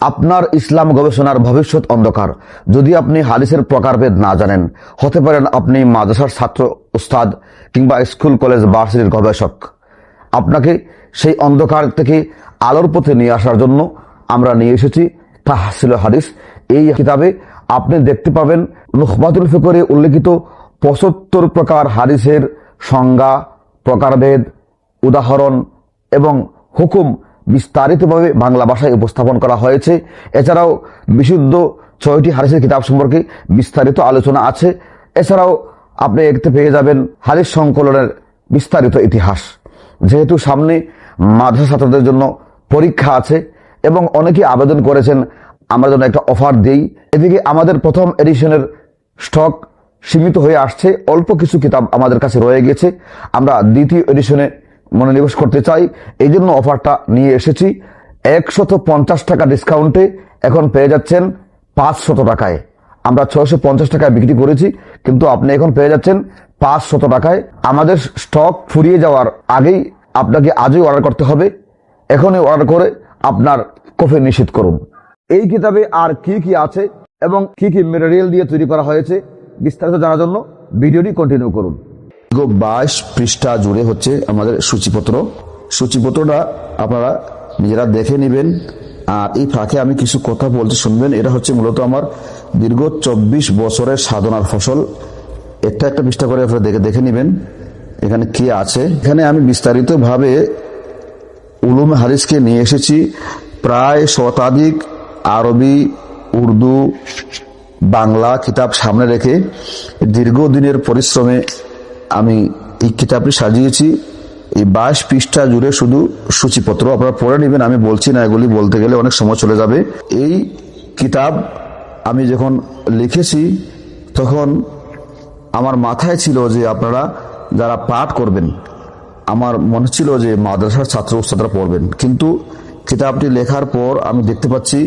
আপনার ইসলাম গবেষণার ভবিষ্যৎ অন্ধকার। যদি আপনি হাদিসের প্রকারভেদ না জানেন, হতে পারেন আপনি মাদ্রাসার ছাত্র, উস্তাদ কিংবা স্কুল কলেজ ভার্সিটির গবেষক। আপনাকে সেই অন্ধকার থেকে আলোর পথে নিয়ে আসার জন্য আমরা নিয়ে এসেছি তাহসিল হাদিস। এই কিতাবে আপনি দেখতে পাবেন নুখবাতুল ফিকরে উল্লেখিত ৭৫ প্রকার হাদিসের সংজ্ঞা, প্রকারভেদ, উদাহরণ এবং হুকুম বিস্তারিতভাবে বাংলা ভাষায় উপস্থাপন করা হয়েছে। এছাড়াও বিশুদ্ধ ৬টি হাদিসের কিতাব সম্পর্কে বিস্তারিত আলোচনা আছে। এছাড়াও আপনি এতে পেয়ে যাবেন হাদিস সংকলনের বিস্তারিত ইতিহাস। যেহেতু সামনে মাদ্রাসা ছাত্রদের জন্য পরীক্ষা আছে এবং অনেকেই আবেদন করেছেন, আমরা যেন একটা অফার দিই। এদিকে আমাদের প্রথম এডিশনের স্টক সীমিত হয়ে আসছে, অল্প কিছু কিতাব আমাদের কাছে রয়ে গেছে। আমরা দ্বিতীয় এডিশনে মনোনিবেশ করতে চাই, এই জন্য অফারটা নিয়ে এসেছি। ১৫০ টাকা ডিসকাউন্টে এখন পেয়ে যাচ্ছেন ৫০০ টাকায়। আমরা ৬৫০ টাকায় বিক্রি করেছি, কিন্তু আপনি এখন পেয়ে যাচ্ছেন ৫০০ টাকায়। আমাদের স্টক ফুরিয়ে যাওয়ার আগেই আপনাকে আজই অর্ডার করতে হবে। এখনই অর্ডার করে আপনার কফি নিশ্চিত করুন। এই কিতাবে আর কি কি আছে এবং কি কি মেটেরিয়াল দিয়ে তৈরি করা হয়েছে বিস্তারিত জানার জন্য ভিডিওটি কন্টিনিউ করুন। ২২ পৃষ্ঠা জুড়ে হচ্ছে আমাদের সূচিপত্র। সূচিপত্রটা আপনারা নিজেরা দেখে নেবেন, আর এই ফাঁকে আমি কিছু কথা বলতে শুনবেন। এটা হচ্ছে মূলত আমার দীর্ঘ ২৪ বছরের সাধনার ফসল। একটা পৃষ্ঠা করে আপনারা দেখে নেবেন এখানে কি আছে। এখানে আমি বিস্তারিতভাবে উলুমে হাদিসকে নিয়ে এসেছি। প্রায় শতাধিক আরবি, উর্দু, বাংলা কিতাব সামনে রেখে দীর্ঘদিনের পরিশ্রমে আমি এই কিতাবটি সাজিয়েছি। এই ২২ পৃষ্ঠা জুড়ে শুধু সূচিপত্র, আপনারা পড়ে নেবেন। আমি বলছি না, এগুলি বলতে গেলে অনেক সময় চলে যাবে। এই কিতাব আমি যখন লিখেছি তখন আমার মাথায় ছিল যে আপনারা যারা পাঠ করবেন, আমার মনে ছিল যে মাদ্রাসার ছাত্র উস্তাদরা পড়বেন। কিন্তু কিতাবটি লেখার পর আমি দেখতে পাচ্ছি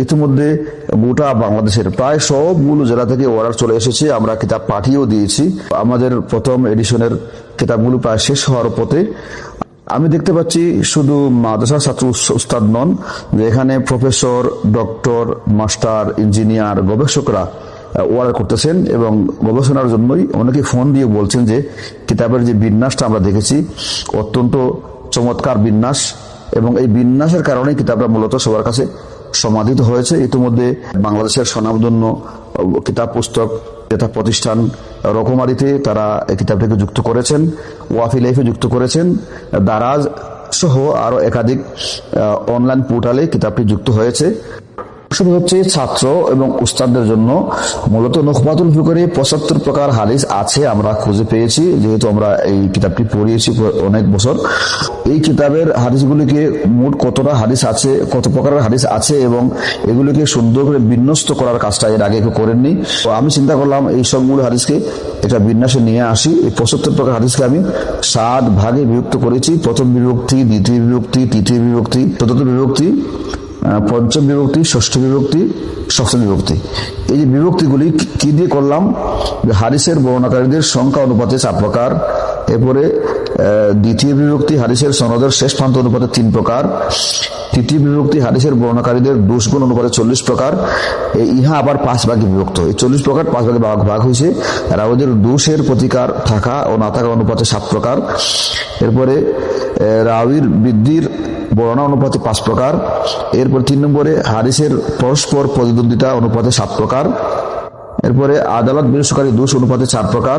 ইতিমধ্যে গোটা বাংলাদেশের প্রায় সবগুলো জেলা থেকে অর্ডার চলে এসেছে। আমরা কিতাব পাঠিয়েও দিয়েছি। আমাদের প্রথম এডিশনের কিতাবগুলো প্রায় শেষ হওয়ার পথে। আমি দেখতে পাচ্ছি শুধু মাদ্রাসার ছাত্র উস্তাদ নন, যে এখানে প্রফেসর, ডক্টর, মাস্টার, ইঞ্জিনিয়ার, গবেষকরা অর্ডার করতেছেন এবং গবেষণার জন্যই অনেকে ফোন দিয়ে বলছেন যে কিতাবের যে বিন্যাসটা আমরা দেখেছি অত্যন্ত চমৎকার বিন্যাস, এবং এই বিন্যাসের কারণে কিতাবটা মূলত সবার কাছে সমাদৃত হয়েছে। ইতিমধ্যে বাংলাদেশের স্বনামধন্য কিতাব পুস্তক যেটা প্রতিষ্ঠান রকমারিতে তারা এই কিতাবটিকে যুক্ত করেছেন, ওয়াফি লাইফে যুক্ত করেছেন, দারাজ সহ আরো একাধিক অনলাইন পোর্টালে কিতাবটি যুক্ত হয়েছে। শুরু হচ্ছে ছাত্র এবং উস্তাদদের জন্য। মূলত নুখবাতুল ফিকরে ৭৫ প্রকার হাদিস আছে, আমরা খুঁজে পেয়েছি, যেহেতু আমরা এই কিতাবটি পড়িয়েছি অনেক বছর। এই কিতাবের হাদিসগুলিকে মোট কতটা হাদিস আছে, কত প্রকারের হাদিস আছে এবং এগুলিকে সুন্দর করে বিন্যস্ত করার কাজটা এর আগে কেউ করেননি। তো আমি চিন্তা করলাম এই সবগুলো হাদিসকে এটা বিন্যাসে নিয়ে আসি। এই ৭৫ প্রকার হাদিসকে আমি ৭ ভাগে বিভক্ত করেছি। প্রথম বিভক্তি, দ্বিতীয় বিভক্তি, তৃতীয় বিভক্তি, চতুর্থ বিভক্তি, পঞ্চম বিভক্তি, ষষ্ঠ বিভক্তি, সপ্তম বিভক্তি। এই যে বিভক্তিগুলি কি দিয়ে করলাম? হাদিসের বর্ণনাকারীদের সংখ্যা অনুপাতে ৪ প্রকার। এরপরে দ্বিতীয় বিভক্তি হাদিসের সনদের শেষ প্রান্ত অনুপাতে ৩ প্রকার। তৃতীয় বিভক্তি হাদিসের বর্ণনাকারীদের দোষগুণ অনুপাতে ৪০ প্রকার। ইহা আবার ৫ ভাগে বিভক্ত। এই ৪০ প্রকার ৫ ভাগে ভাগ হয়েছে। রাউদের দোষের প্রতিকার থাকা ও না থাকা অনুপাতে ৭ প্রকার। এরপরে রাউির বৃদ্ধির বর্ণনা অনুপাতে ৫ প্রকার। এরপর ৩ নম্বরে হাদিসের পরস্পর প্রতিদ্বন্দ্বিতা অনুপাতে ৭ প্রকার। এরপরে আদালত বিনষ্টকারী দোষ অনুপাতে ৪ প্রকার।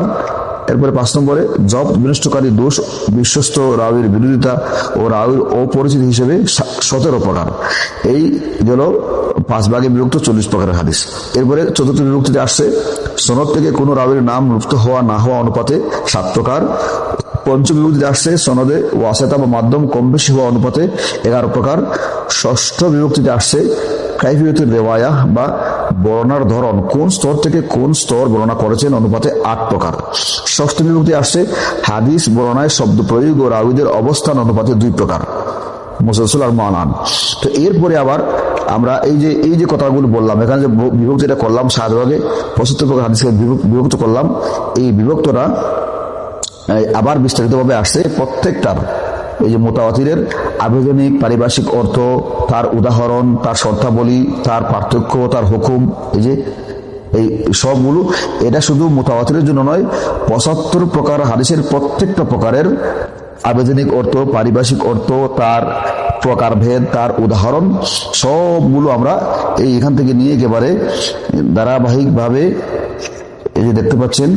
এরপরে ৫ নম্বরে জব্দ বিনষ্টকারী দোষ, বিশ্বস্ত রাউির বিরোধিতা ও রাউির অপরিচিত হিসেবে ১৭ প্রকার। এই গেল ৫ ভাগে বিভক্ত ৪০ প্রকারের হাদিস। এরপরে চতুর্থ বিভক্তিতে আসছে সনদ থেকে কোন রাউির নাম লুপ্ত হওয়া না হওয়া অনুপাতে ৭ প্রকার। পঞ্চম বিভক্তিতে আসছে সনদে ওয়াসিতা বা মাধ্যম কম বেশি হওয়া অনুপাতে ১১ প্রকার। ষষ্ঠ বিভক্তিতে আসছে কাইফিয়তুর রিওয়ায়া বা বর্ণনার ধরন, কোন স্তর থেকে কোন স্তর বর্ণনা করেছেন অনুপাতে ৮ প্রকার। ষষ্ঠ বিভক্তি আসছে হাদিস বর্ণনায় শব্দ প্রয়োগ ও রাউিদের অবস্থান অনুপাতে ২ প্রকার, মুসলসল আর মানান। তো এরপরে আবার আমরা এই যে কথাগুলো বললাম, এখানে যে বিভক্তিটা করলাম ৭ ভাগে ৭৫ প্রকার হাদিসকে বিভক্ত করলাম, এই বিভক্তটা আবার বিস্তারিতভাবে আসছে প্রত্যেকটার এই যে মুতাওয়াতিরের আবেদনিক পারিভাষিক অর্থ, তার উদাহরণ, তার শর্তাবলী, তার পার্থক্য, তার হুকুম, এই যে এই সবগুলো, এটা শুধু মুতাওয়াতিরের জন্য নয়, 75 প্রকার হাদিসের প্রত্যেকটা প্রকারের আবেদনিক অর্থ, পারিভাষিক অর্থ, তার প্রকারভেদ, তার উদাহরণ সবগুলো আমরা এখান থেকে নিয়ে একেবারে ধারাবাহিকভাবে, এই যে দেখতে পাচ্ছেন,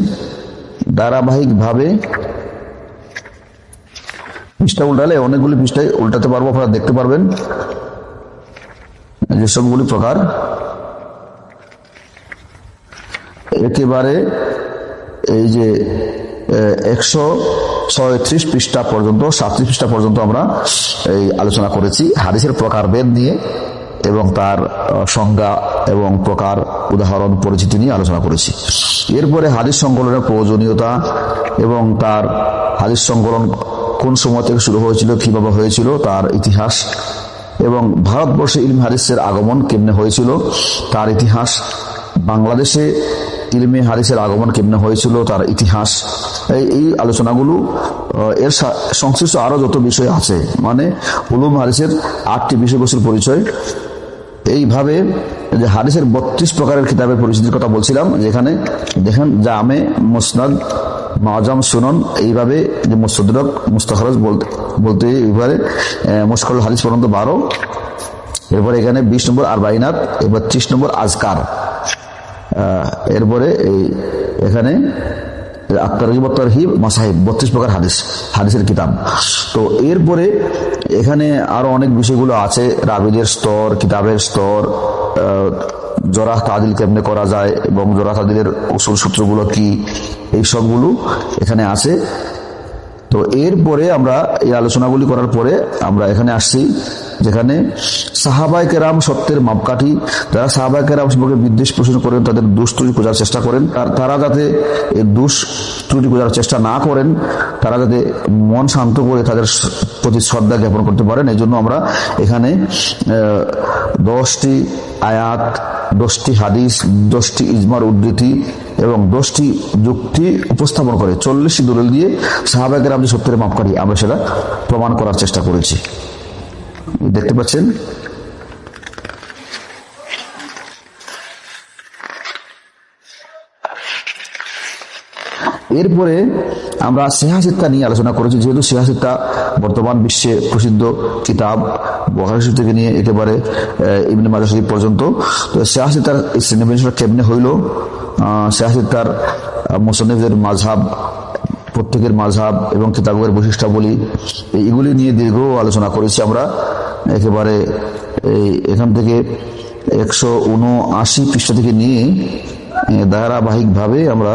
ধারাবাহিকভাবে পৃষ্ঠা উল্টালে অনেকগুলি পৃষ্ঠায় উল্টাতে পারবো, আপনারা দেখতে পারবেন যে সবগুলি প্রকার একেবারে এই যে 136 পৃষ্ঠা পর্যন্ত, 37 পৃষ্ঠা পর্যন্ত আমরা এই আলোচনা করেছি হাদিসের প্রকারভেদ নিয়ে এবং তার সংজ্ঞা এবং প্রকার, উদাহরণ, পরিচিতি নিয়ে আলোচনা করেছি। এরপরে হাদিস সংকলনের প্রয়োজনীয়তা এবং তার হাদিস সংকলন কোন সময় থেকে শুরু হয়েছিল, কিভাবে হয়েছিল, তার ইতিহাস এবং ভারতবর্ষে ইলমে হাদিসের আগমন কেমনে হয়েছিল তার ইতিহাস, বাংলাদেশে ইলমে হাদিসের আগমন কেমনে হয়েছিল তার ইতিহাস, এই আলোচনাগুলো এর সংশ্লিষ্ট আরো যত বিষয় আছে, মানে উলুম হাদিসের 8টি বিষয়বস্তুর পরিচয়। এইভাবে যে হাদিসের 32 প্রকারের কিতাবের পরিচিতির কথা বলছিলাম, যেখানে দেখেন জামে, মুসনাদ, মাজাম, সুনন, এইভাবে যে মুস্তাদরাক, মুস্তাখরাজ বলতে এইভাবে মুশকালুল হাদিস পর্যন্ত 12, এরপরে এখানে 20 নম্বর আরবাইনাত, এবার 30 নম্বর আজকার, এরপরে এখানে আত-তারগীব ওয়াত তারহিব, মাসাহিব, 32 প্রকার হাদিসের কিতাব। তো এরপরে এখানে আরো অনেক বিষয়গুলো আছে, রাবিদের স্তর, কিতাবের স্তর, জরাহ তাদিল কেমনে করা যায় এবং জরাহ তাদিলের উসুল সূত্রগুলো কি, এই সবগুলো এখানে আছে। তো এরপরে আমরা এই আলোচনাগুলি করার পরে আমরা এখানে আসছি, যেখানে সাহাবায়ে কেরাম সত্যের মাপকাঠি, যারা সাহাবায়ে কেরাম সম্পর্কে বিদ্বেষ পোষণ করেন, তাদের দোষ ত্রুটি খোঁজার চেষ্টা করেন, আর তারা যাতে এই দোষ ত্রুটি খোঁজার চেষ্টা না করেন, তারা যাতে মন শান্ত করে তাদের প্রতি শ্রদ্ধা জ্ঞাপন করতে পারেন, এই জন্য আমরা এখানে 10টি আয়াত, 10টি হাদিস, 10টি ইজমার উদ্ধৃতি এবং 10টি যুক্তি উপস্থাপন করে 40টি দলিল দিয়ে সাহাবায়ে কেরাম যে সত্যের মাপকাঠি, আমরা সেটা প্রমাণ করার চেষ্টা করেছি। দেখতে পাচ্ছেন, এরপরে আমরা সিহাসিত্তা নিয়ে আলোচনা করেছি, যেহেতু সিহাসিত্তা বর্তমান বিশ্বে প্রসিদ্ধ কিতাব, বুখারী শরীফ থেকে নিয়ে একেবারে ইবনে মাজাহ শরীফ পর্যন্ত। তো সিহাসিত্তার শ্রেণীবিন্যাসটা কেমনে হইল, সিহাসিত্তার মুসান্নিফদের মাযহাব, প্রত্যেকের মাযহাব এবং কিতাবের বৈশিষ্ট্যাবলী, এগুলি নিয়ে দীর্ঘ আলোচনা করেছি আমরা। একেবারে এখান থেকে 179 পৃষ্ঠা থেকে নিয়ে ধারাবাহিকভাবে আমরা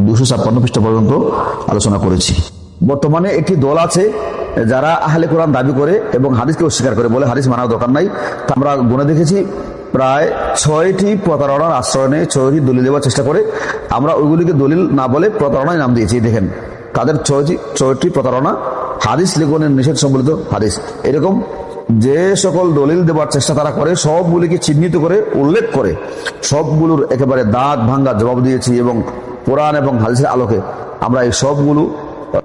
256 পৃষ্ঠা পর্যন্ত আলোচনা করেছি। বর্তমানে একটি দল আছে যারা আহলে কোরআন দাবি করে এবং হাদিসকে অস্বীকার করে, বলে হাদিস মানার দরকার নাই। আমরা গুনে দেখেছি প্রায় 6টি প্রতারণার আশ্রয় নেয়, 6টি দলিল দেওয়ার চেষ্টা করে। আমরা ওইগুলিকে দলিল না বলে প্রতারণায় নাম দিয়েছি। দেখেন তাদের 6টি প্রতারণা, হাদিস লিখনের নিষেধ সম্বলিত হাদিস, এরকম যে সকল দলিল দেওয়ার চেষ্টা তারা করে সবগুলিকে চিহ্নিত করে উল্লেখ করে সবগুলোর একেবারে দাঁত ভাঙ্গা জবাব দিয়েছি এবং কোরআন এবং হাদিসের আলোকে আমরা এই সবগুলো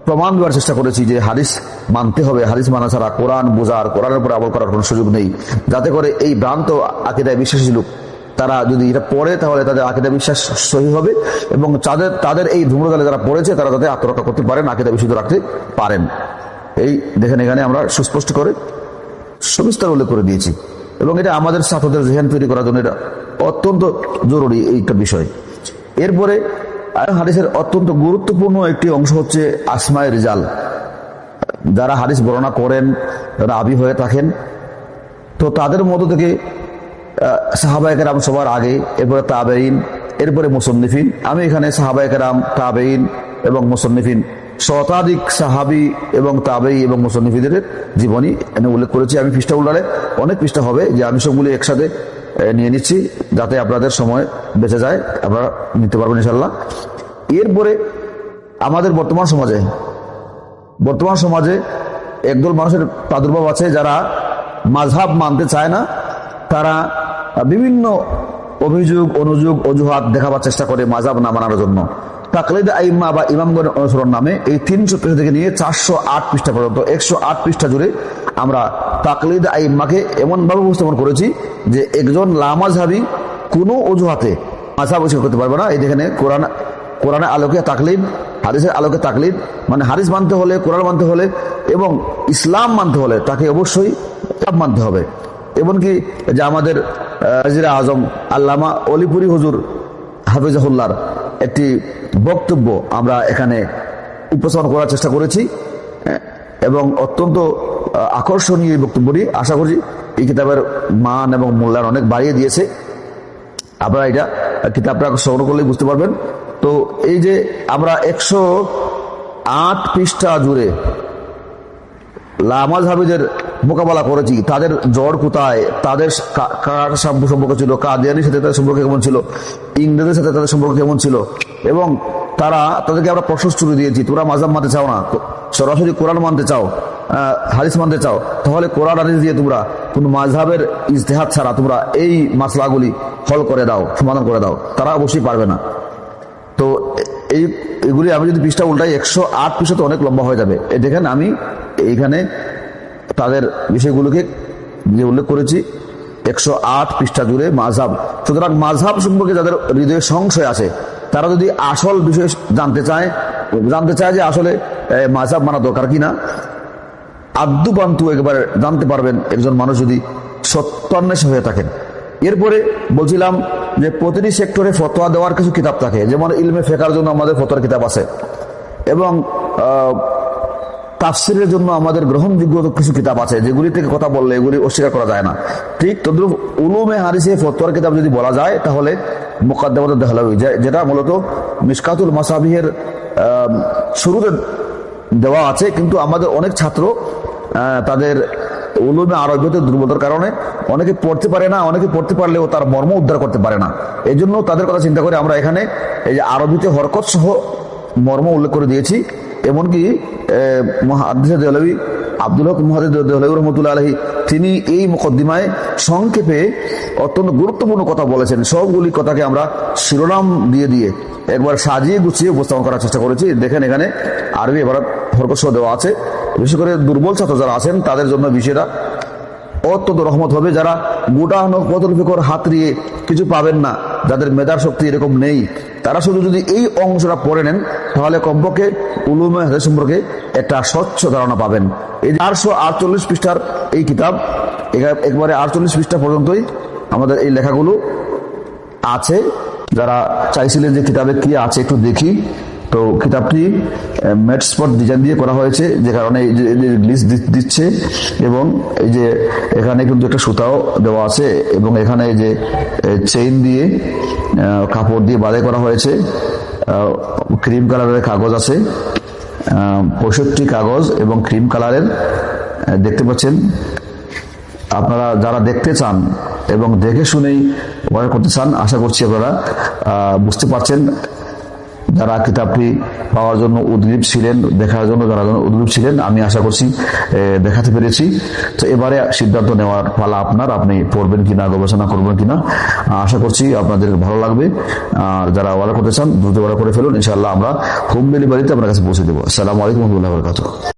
প্রমাণ দেওয়ার চেষ্টা করেছি যে হাদিস মানতে হবে, হাদিস মানা ছাড়া কোরআন বোঝার, কোরআনের উপর আমল করার কোনো সুযোগ নেই, যাতে করে এই ভ্রান্ত আকীদায় বিশ্বাসী লোক তারা যদি এটা পড়ে তাহলে তাদের আকীদা বিশ্বাস সহি হবে এবং তাদের এই ধূম্রজালে যারা পড়েছে তারা যাতে আত্মরক্ষা করতে পারেন, আকীদা বিশুদ্ধ রাখতে পারেন। এই দেখেন এখানে আমরা সুস্পষ্ট করে সবিস্তার উল্লেখ করে দিয়েছি এবং এটা আমাদের ছাত্রদের জেহেন তৈরি করার জন্য এটা অত্যন্ত জরুরি এইটা বিষয়। এরপরে হাদিসের অত্যন্ত গুরুত্বপূর্ণ একটি অংশ হচ্ছে আসমায়ে রিজাল। যারা হাদিস বর্ণনা করেন, যারা আবি হয়ে থাকেন, তো তাদের মধ্য থেকে সাহাবায়ে কেরাম সবার আগে, এরপরে তাবেঈন, এরপরে মুসান্নিফিন। আমি এখানে সাহাবায়ে কেরাম, তাবেঈন এবং মুসান্নিফিন, শতাধিক সাহাবী এবং তাবেঈ এবং মুসান্নিফিদের জীবনী এনে উল্লেখ করেছি। আমি পৃষ্ঠা উল্লালে অনেক পৃষ্ঠা হবে, যে আমি সবগুলি একসাথে নিয়ে নিচ্ছি যাতে আপনাদের সময় বেঁচে যায়, আপনারা নিতে পারবেন ইনশাল্লাহ। এরপরে আমাদের বর্তমান সমাজে একদল মানুষের প্রাদুর্ভাব আছে যারা মাযহাব মানতে চায় না। তারা বিভিন্ন অভিযোগ, অনুযোগ, অজুহাত দেখাবার চেষ্টা করে মাযহাব না মানার জন্য। তাকলিদ আইম্মা বা ইমামগণ অনুসরণ নামে এই 300 পৃষ্ঠা থেকে নিয়ে 408 পৃষ্ঠা পর্যন্ত 108 পৃষ্ঠা জুড়ে আমরা তাকলিদ আইম্মাকে এমন ভাবে উপস্থাপন করেছি যে একজন লামাযহাবী কোনো অজুহাতে মাযহাব আবিষ্কার করতে পারবে না। এই যেখানে কোরআনের আলোকে তাকলিদ, হাদিসের আলোকে তাকলিদ, মানে হাদিস মানতে হলে, কোরআন মানতে হলে এবং ইসলাম মানতে হলে তাকে অবশ্যই কিতাব মানতে হবে। এমনকি যে আমাদের ওয়াজির আজম আল্লামা অলিপুরি হুজুর হাফিজাহুল্লাহর একটি বক্তব্য আমরা এখানে উপস্থাপন করার চেষ্টা করেছি এবং অত্যন্ত আকর্ষণীয় এই বক্তব্যটি আশা করি এই কিতাবের মান এবং মূল্যায়ন অনেক বাড়িয়ে দিয়েছে। আপনারা এটা কিতাবটা সংগ্রহ করলে বুঝতে পারবেন। তো এই যে আমরা 108 পৃষ্ঠা জুড়ে লামাযহাবীদের মোকাবেলা করেছি, তাদের জড় কোথায়, তাদের কার সম্পর্ক ছিল, কাদিয়ানির সাথে তাদের সম্পর্ক কেমন ছিল, ইংরেজের সাথে তাদের সম্পর্ক কেমন ছিল, এবং তাদেরকে আমরা প্রশ্নসূচি দিয়েছি, তোমরা মাযহাব মানতে চাও না, সরাসরি কোরআন মানতে চাও, হাদিস মানতে চাও, তাহলে কোরআন হাদিস দিয়ে তোমরা কোন মাযহাবের ইজতিহাদ ছাড়া তোমরা এই মাসলাগুলি হল করে দাও, সমাধান করে দাও। তারা অবশ্যই পারবে না। তো এইগুলি আমি যদি পৃষ্ঠা উল্টাই 108 পৃষ্ঠা তো অনেক লম্বা হয়ে যাবে। দেখেন আমি এইখানে তাদের বিষয়গুলোকে যে উল্লেখ করেছি 108 পৃষ্ঠা জুড়ে মাযহাব। সুতরাং মাযহাব সম্পর্কে যাদের হৃদয়ে সংশয় আছে, তারা যদি আসল বিষয় জানতে চায় যে আসলে মাযহাব মানা দরকার কিনা, আদ্যুপান্তু একবার জানতে পারবেন একজন মানুষ যদি সত্যান্বেষী হয়ে থাকেন। এরপরে বলছিলাম যে প্রতিটি সেক্টরে ফতোয়া দেওয়ার কিছু কিতাব থাকে, যেমন ইলমে ফিকহের জন্য আমাদের ফতোয়ার কিতাব আছে এবং তাফসিরের জন্য আমাদের গ্রহণযোগ্য কিছু কিতাব আছে, যেগুলি থেকে কথা বললে এগুলি অস্বীকার করা যায় না। ঠিক তদ্রুপ উলুমে হাদিসে ফতোয়ার কিতাব যদি বলা যায় তাহলে মুকাদ্দামাতুদ দেহলাওয়ী, যেটা মূলত মিশকাতুল মাসাবিহের শুরুতে দেওয়া আছে, কিন্তু আমাদের অনেক ছাত্র তাদের উলুমে আরবিতে দুর্বলতার কারণে অনেকে পড়তে পারে না, অনেকে পড়তে পারলেও তার মর্ম উদ্ধার করতে পারে না। এই জন্য তাদের কথা চিন্তা করে আমরা এখানে এই যে আরবিতে হরকত সহ মর্ম উল্লেখ করে দিয়েছি। এমনকি মুহাদ্দিস দেহলভী আব্দুল হক মুহাদ্দিস দেহলভী রহমতুল্লাহ আলাইহি তিনি এই মুকদ্দিমায় সংক্ষেপে অত্যন্ত গুরুত্বপূর্ণ কথা বলেছেন। সবগুলি কথাকে আমরা শিরোনাম দিয়ে একবার সাজিয়ে গুছিয়ে উপস্থাপন করার চেষ্টা করেছি। দেখেন এখানে আরবি এবারত হরকত সহ দেওয়া আছে। বিশেষ করে দুর্বল ছাত্র যারা আছেন তাদের জন্য বিষয়টা অত্যন্ত রহমত হবে। যারা গোটা নকল ফিকর হাতড়িয়ে কিছু পাবেন না, যাদের মেধার শক্তি এরকম নেই, তারা শুধু যদি এই অংশটা পড়ে নেন তাহলে কমপক্ষে উলুমে হাদিস সম্পর্কে একটা স্বচ্ছ ধারণা পাবেন। এই 448 পৃষ্ঠার এই কিতাব, একবারে 48 পৃষ্ঠা পর্যন্তই আমাদের এই লেখাগুলো আছে। যারা চাইছিলেন যে কিতাবে কি আছে একটু দেখি, তো কিতাবটি ম্যাট স্পট ডিজাইন দিয়ে করা হয়েছে, যে কারণে গ্লিস দিচ্ছে এবং এই যে এখানে কিন্তু একটা সুতাও দেওয়া আছে এবং এখানে এই যে চেইন দিয়ে কাপড় দিয়ে বাঁধাই করা হয়েছে। ক্রিম কালারের কাগজ আছে, 65 কাগজ এবং ক্রিম কালারের দেখতে পাচ্ছেন। আপনারা যারা দেখতে চান এবং দেখে শুনেই অর্ডার করতে চান, আশা করছি আপনারা বুঝতে পারছেন। যারা কিতাবটি পাওয়ার জন্য উদ্গ্রীব ছিলেন, দেখার জন্য যারা উদ্গ্রীব ছিলেন, আমি আশা করছি দেখাতে পেরেছি। তো এবারে সিদ্ধান্ত নেওয়ার পালা আপনার, আপনি পড়বেন কিনা, গবেষণা করবেন কিনা। আশা করছি আপনাদের ভালো লাগবে। আর যারা অর্ডার করতে চান দ্রুত অর্ডার করে ফেলুন, ইনশাআল্লাহ আমরা হোম ডেলিভারিতে আপনার কাছে পৌঁছে দেবো। আসসালামু আলাইকুম ওয়া রাহমাতুল্লাহি ওয়া বারাকাতুহু।